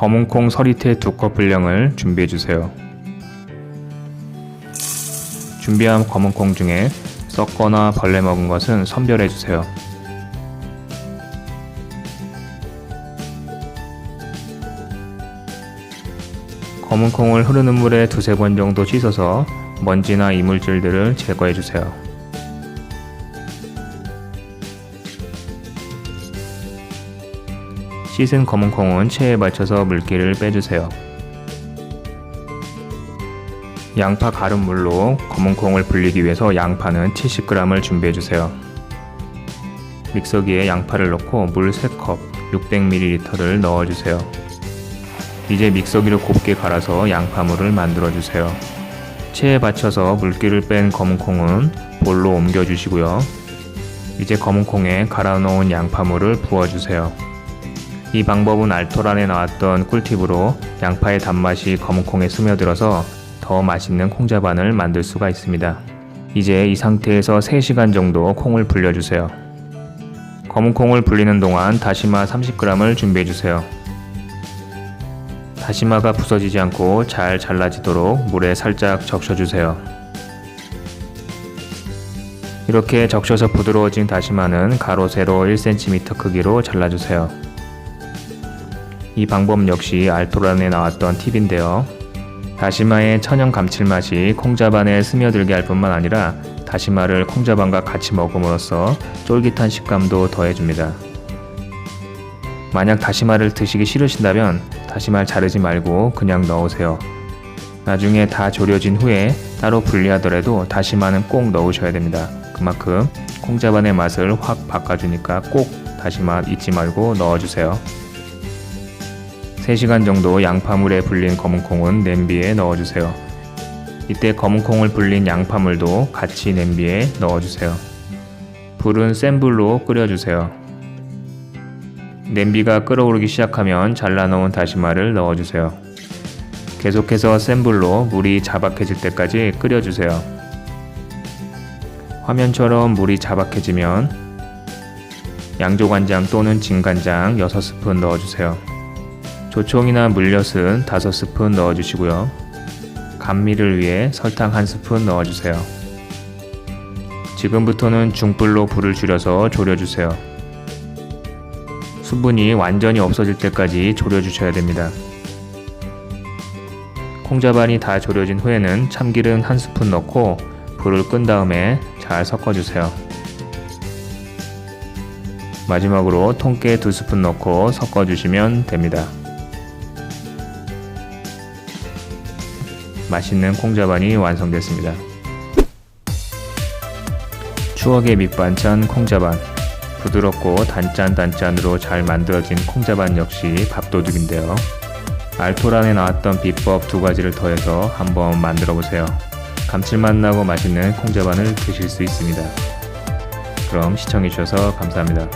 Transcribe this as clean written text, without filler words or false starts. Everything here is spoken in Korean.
검은콩 서리태 2컵 준비해주세요. 준비한 검은콩 중에 썩거나 벌레 먹은 것은 선별해주세요. 검은콩을 흐르는 물에 2-3번 정도 씻어서 먼지나 이물질들을 제거해주세요. 씻은 검은콩은 체에 받쳐서 물기를 빼주세요. 양파 가른 물로 검은콩을 불리기 위해서 양파는 70g을 준비해주세요. 믹서기에 양파를 넣고 물 3컵 600ml를 넣어주세요. 이제 믹서기를 곱게 갈아서 양파물을 만들어주세요. 체에 받쳐서 물기를 뺀 검은콩은 볼로 옮겨주시고요. 이제 검은콩에 갈아 놓은 양파물을 부어주세요. 이 방법은 알토란에 나왔던 꿀팁으로 양파의 단맛이 검은콩에 스며들어서 더 맛있는 콩자반을 만들 수가 있습니다. 이제 이 상태에서 3시간 정도 콩을 불려주세요. 검은콩을 불리는 동안 다시마 30g을 준비해주세요. 다시마가 부서지지 않고 잘 잘라지도록 물에 살짝 적셔주세요. 이렇게 적셔서 부드러워진 다시마는 가로 세로 1cm 크기로 잘라주세요. 이 방법 역시 알토란에 나왔던 팁인데요. 다시마의 천연 감칠맛이 콩자반에 스며들게 할 뿐만 아니라 다시마를 콩자반과 같이 먹음으로써 쫄깃한 식감도 더해줍니다. 만약 다시마를 드시기 싫으신다면 다시마를 자르지 말고 그냥 넣으세요. 나중에 다 졸여진 후에 따로 분리하더라도 다시마는 꼭 넣으셔야 됩니다. 그만큼 콩자반의 맛을 확 바꿔주니까 꼭 다시마 잊지 말고 넣어주세요. 3시간 정도 양파물에 불린 검은콩은 냄비에 넣어주세요. 이때 검은콩을 불린 양파물도 같이 냄비에 넣어주세요. 불은 센 불로 끓여주세요. 냄비가 끓어오르기 시작하면 잘라놓은 다시마를 넣어주세요. 계속해서 센 불로 물이 자박해질 때까지 끓여주세요. 화면처럼 물이 자박해지면 양조간장 또는 진간장 6스푼 넣어주세요. 조청이나 물엿은 5스푼 넣어주시고요. 감미를 위해 설탕 1스푼 넣어주세요. 지금부터는 중불로 불을 줄여서 졸여주세요. 수분이 완전히 없어질 때까지 졸여주셔야 됩니다. 콩자반이 다 졸여진 후에는 참기름 1스푼 넣고 불을 끈 다음에 잘 섞어주세요. 마지막으로 통깨 2스푼 넣고 섞어주시면 됩니다. 맛있는 콩자반이 완성됐습니다. 추억의 밑반찬 콩자반. 부드럽고 단짠단짠으로 잘 만들어진 콩자반 역시 밥도둑인데요. 알토란에 나왔던 비법 2가지를 더해서 한번 만들어 보세요. 감칠맛 나고 맛있는 콩자반을 드실 수 있습니다. 그럼 시청해 주셔서 감사합니다.